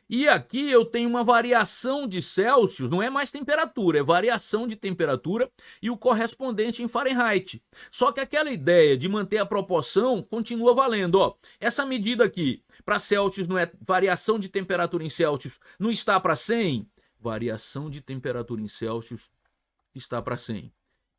E aqui eu tenho uma variação de Celsius, não é mais temperatura, é variação de temperatura e o correspondente em Fahrenheit. Só que aquela ideia de manter a proporção continua valendo. Ó, essa medida aqui, para Celsius, não é variação de temperatura em Celsius, não está para 100? Variação de temperatura em Celsius está para 100.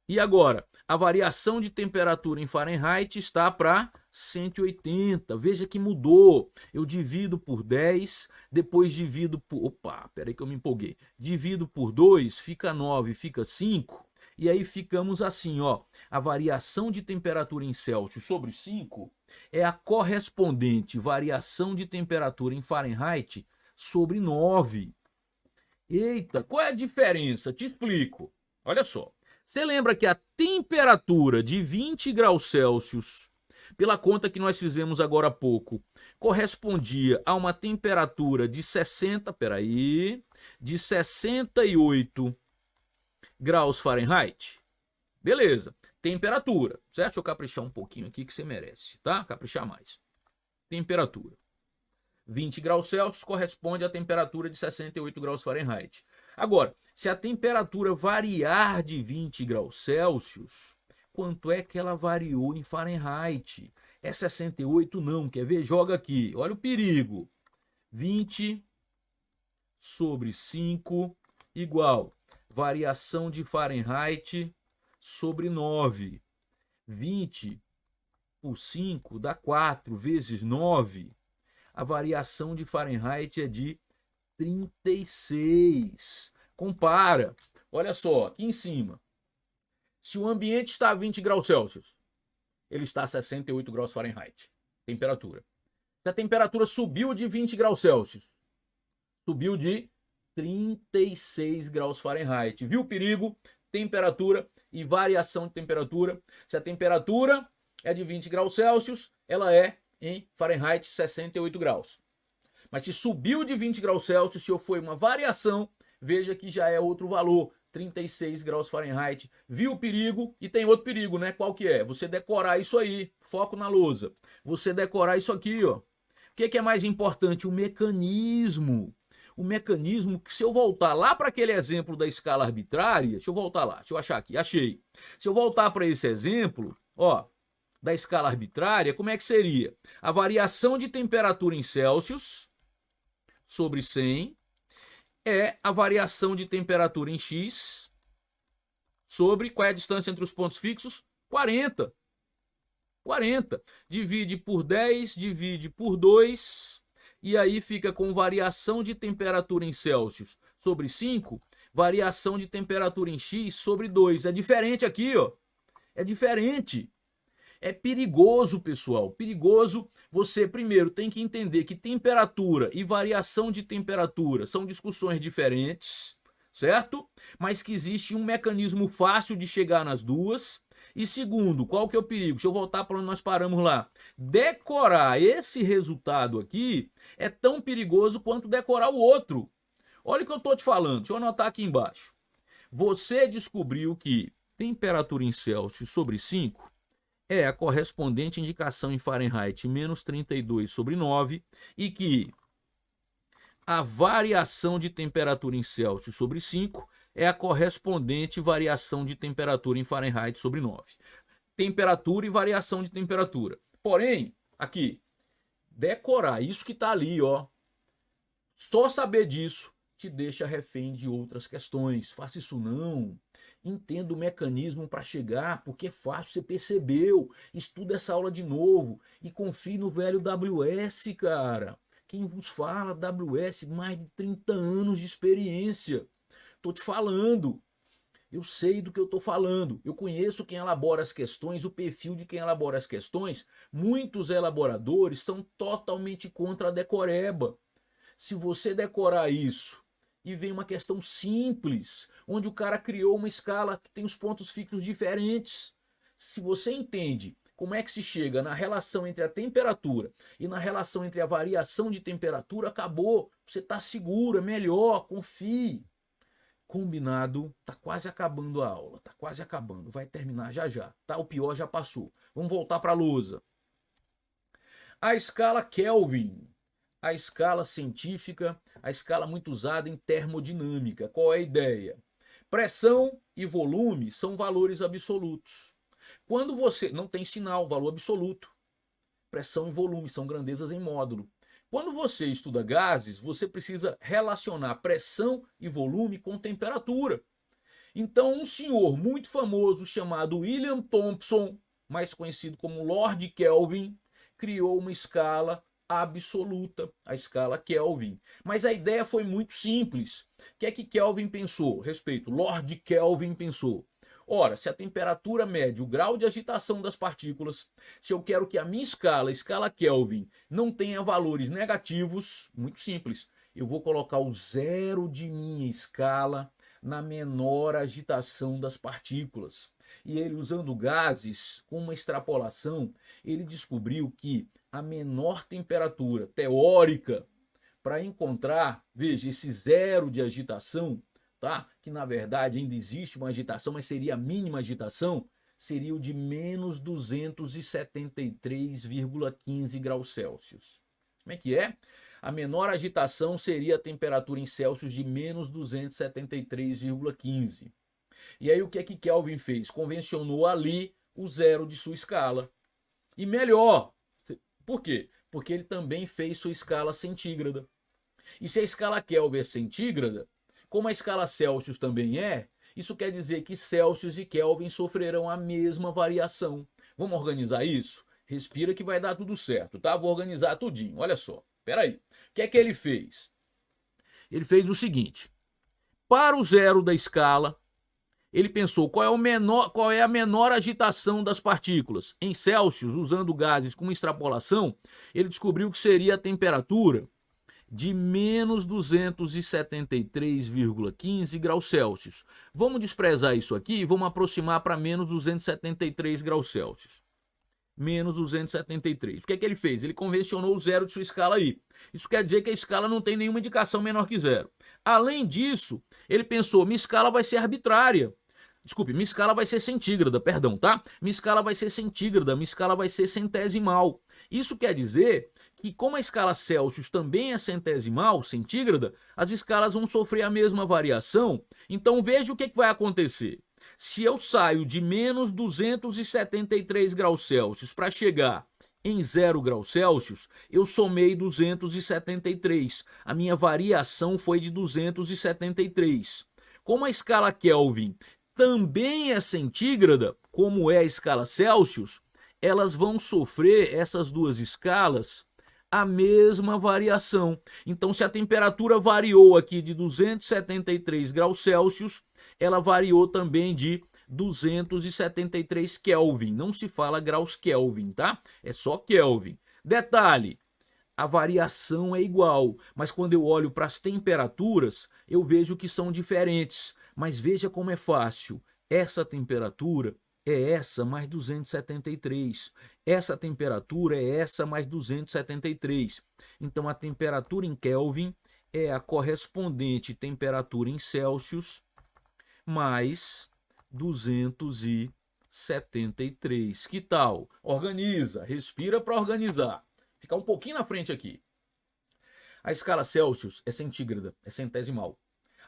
E agora, a variação de temperatura em Fahrenheit está para 180. Veja que mudou. Eu divido por 10, depois divido por... Opa, peraí que eu me empolguei. Divido por 2, fica 9, fica 5. E aí ficamos assim, ó. A variação de temperatura em Celsius sobre 5 é a correspondente variação de temperatura em Fahrenheit sobre 9. Eita, qual é a diferença? Te explico. Olha só. Você lembra que a temperatura de 20 graus Celsius, pela conta que nós fizemos agora há pouco, correspondia a uma temperatura de 68 graus Fahrenheit? Beleza, temperatura, certo? Deixa eu caprichar um pouquinho aqui que você merece, tá? Caprichar mais. Temperatura. 20 graus Celsius corresponde à temperatura de 68 graus Fahrenheit. Agora, se a temperatura variar de 20 graus Celsius, quanto é que ela variou em Fahrenheit? É 68? Não, quer ver? Joga aqui, olha o perigo. 20 sobre 5 igual variação de Fahrenheit sobre 9. 20 por 5 dá 4 vezes 9. A variação de Fahrenheit é de 36. Compara. Olha só, aqui em cima. Se o ambiente está a 20 graus Celsius, ele está a 68 graus Fahrenheit. Temperatura. Se a temperatura subiu de 20 graus Celsius, subiu de 36 graus Fahrenheit. Viu o perigo? Temperatura e variação de temperatura. Se a temperatura é de 20 graus Celsius, ela é em Fahrenheit 68 graus. Mas se subiu de 20 graus Celsius, se foi uma variação, veja que já é outro valor, 36 graus Fahrenheit. Viu o perigo? E tem outro perigo, né? Qual que é? Você decorar isso aí, foco na lousa. Você decorar isso aqui, ó. O que é mais importante? O mecanismo. O mecanismo que, se eu voltar lá para aquele exemplo da escala arbitrária, deixa eu voltar lá, deixa eu achar aqui, achei. Se eu voltar para esse exemplo, ó, da escala arbitrária, como é que seria? A variação de temperatura em Celsius sobre 100 é a variação de temperatura em X sobre, qual é a distância entre os pontos fixos? 40. 40. Divide por 10, divide por 2, e aí fica com variação de temperatura em Celsius sobre 5, variação de temperatura em X sobre 2. É diferente aqui, ó. É diferente. É perigoso, pessoal, perigoso. Você primeiro tem que entender que temperatura e variação de temperatura são discussões diferentes, certo? Mas que existe um mecanismo fácil de chegar nas duas. E segundo, qual que é o perigo? Deixa eu voltar para onde nós paramos lá. Decorar esse resultado aqui é tão perigoso quanto decorar o outro. Olha o que eu estou te falando, deixa eu anotar aqui embaixo. Você descobriu que temperatura em Celsius sobre 5 é a correspondente indicação em Fahrenheit menos 32 sobre 9 e que a variação de temperatura em Celsius sobre 5 é a correspondente variação de temperatura em Fahrenheit sobre 9. Temperatura e variação de temperatura. Porém, aqui, decorar isso que está ali, ó. Só saber disso te deixa refém de outras questões. Faça isso não. Entenda o mecanismo para chegar, porque é fácil, você percebeu. Estuda essa aula de novo e confie no velho WS, cara. Quem vos fala, WS, mais de 30 anos de experiência. Tô te falando. Eu sei do que eu tô falando. Eu conheço quem elabora as questões, o perfil de quem elabora as questões. Muitos elaboradores são totalmente contra a decoreba. Se você decorar isso e vem uma questão simples, onde o cara criou uma escala que tem os pontos fixos diferentes, se você entende como é que se chega na relação entre a temperatura e na relação entre a variação de temperatura, acabou. Você está seguro, é melhor, confie. Combinado, tá quase acabando a aula, tá quase acabando, vai terminar já já, tá? O pior já passou. Vamos voltar para a lousa. A escala Kelvin, a escala científica, a escala muito usada em termodinâmica. Qual é a ideia? Pressão e volume são valores absolutos. Quando você não tem sinal, valor absoluto. Pressão e volume são grandezas em módulo. Quando você estuda gases, você precisa relacionar pressão e volume com temperatura. Então, um senhor muito famoso chamado William Thomson, mais conhecido como Lord Kelvin, criou uma escala absoluta, a escala Kelvin. Mas a ideia foi muito simples. O que é que Kelvin pensou? Respeito, Lord Kelvin pensou. Ora, se a temperatura mede o grau de agitação das partículas, se eu quero que a minha escala, a escala Kelvin, não tenha valores negativos, muito simples, eu vou colocar o zero de minha escala na menor agitação das partículas. E ele, usando gases, com uma extrapolação, ele descobriu que a menor temperatura teórica para encontrar, veja, esse zero de agitação, tá? Que na verdade ainda existe uma agitação, mas seria a mínima agitação, seria o de menos 273,15 graus Celsius. Como é que é? A menor agitação seria a temperatura em Celsius de menos 273,15. E aí o que é que Kelvin fez? Convencionou ali o zero de sua escala. E melhor, por quê? Porque ele também fez sua escala centígrada. E se a escala Kelvin é centígrada, como a escala Celsius também é, isso quer dizer que Celsius e Kelvin sofrerão a mesma variação. Vamos organizar isso? Respira que vai dar tudo certo, tá? Vou organizar tudinho, olha só. Espera aí. O que é que ele fez? Ele fez o seguinte. Para o zero da escala, ele pensou qual é a menor agitação das partículas. Em Celsius, usando gases com extrapolação, ele descobriu que seria a temperatura de menos 273,15 graus Celsius. Vamos desprezar isso aqui e vamos aproximar para menos 273 graus Celsius. Menos 273. O que é que ele fez? Ele convencionou o zero de sua escala aí. Isso quer dizer que a escala não tem nenhuma indicação menor que zero. Além disso, ele pensou, minha escala vai ser arbitrária. Desculpe, minha escala vai ser centígrada, perdão, tá? Minha escala vai ser centígrada, minha escala vai ser centesimal. Isso quer dizer que como a escala Celsius também é centesimal, centígrada, as escalas vão sofrer a mesma variação. Então veja o que vai acontecer. Se eu saio de menos 273 graus Celsius para chegar em 0 graus Celsius, eu somei 273. A minha variação foi de 273. Como a escala Kelvin também é centígrada, como é a escala Celsius, elas vão sofrer, essas duas escalas, a mesma variação. Então, se a temperatura variou aqui de 273 graus Celsius, ela variou também de 273 Kelvin. Não se fala graus Kelvin, tá? É só Kelvin. Detalhe, a variação é igual, mas quando eu olho para as temperaturas, eu vejo que são diferentes. Mas veja como é fácil. Essa temperatura é essa mais 273. Essa temperatura é essa mais 273. Então a temperatura em Kelvin é a correspondente temperatura em Celsius mais 273. Que tal? Organiza, respira para organizar. Ficar um pouquinho na frente aqui. A escala Celsius é centígrada, é centesimal.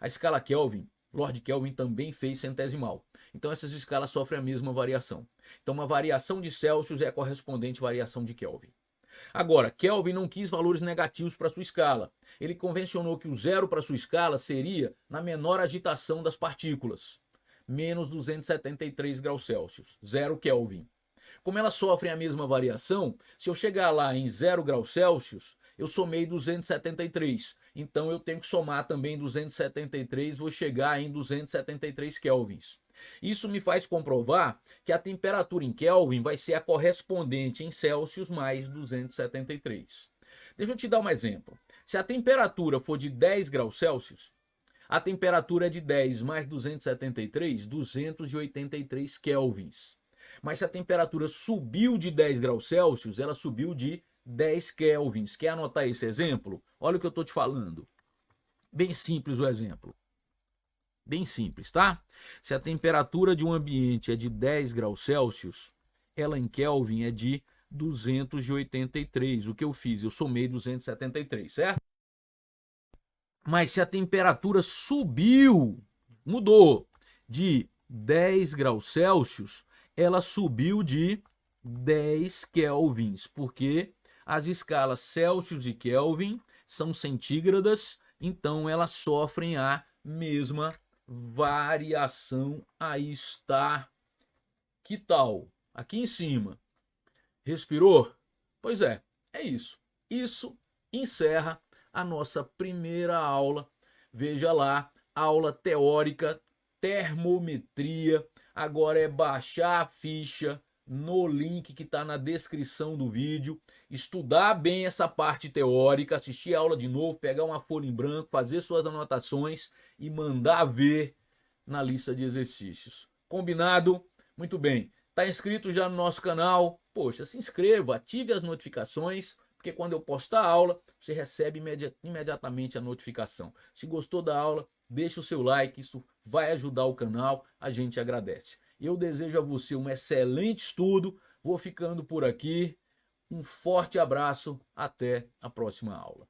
A escala Kelvin, Lord Kelvin também fez centesimal. Então essas escalas sofrem a mesma variação. Então uma variação de Celsius é a correspondente variação de Kelvin. Agora, Kelvin não quis valores negativos para sua escala. Ele convencionou que o zero para sua escala seria na menor agitação das partículas, menos 273 graus Celsius, 0 Kelvin. Como elas sofrem a mesma variação, se eu chegar lá em 0 graus Celsius, eu somei 273. Então eu tenho que somar também 273, vou chegar em 273 kelvins. Isso me faz comprovar que a temperatura em Kelvin vai ser a correspondente em Celsius mais 273. Deixa eu te dar um exemplo. Se a temperatura for de 10 graus Celsius, a temperatura é de 10 mais 273, 283 kelvins. Mas se a temperatura subiu de 10 graus Celsius, ela subiu de 10 kelvins. Quer anotar esse exemplo? Olha o que eu estou te falando. Bem simples o exemplo. Bem simples, tá? Se a temperatura de um ambiente é de 10 graus Celsius, ela em Kelvin é de 283. O que eu fiz? Eu somei 273, certo? Mas se a temperatura subiu, mudou de 10 graus Celsius, ela subiu de 10 kelvins, porque as escalas Celsius e Kelvin são centígradas, então elas sofrem a mesma variação. Aí está. Que tal? Aqui em cima. Respirou? Pois é isso. Isso encerra a nossa primeira aula. Veja lá, aula teórica, termometria. Agora é baixar a ficha no link que está na descrição do vídeo, estudar bem essa parte teórica, assistir a aula de novo, pegar uma folha em branco, fazer suas anotações e mandar ver na lista de exercícios. Combinado? Muito bem. Está inscrito já no nosso canal? Poxa, se inscreva, ative as notificações, porque quando eu postar a aula, você recebe imediatamente a notificação. Se gostou da aula, deixa o seu like, isso vai ajudar o canal, a gente agradece. Eu desejo a você um excelente estudo, vou ficando por aqui, um forte abraço, até a próxima aula.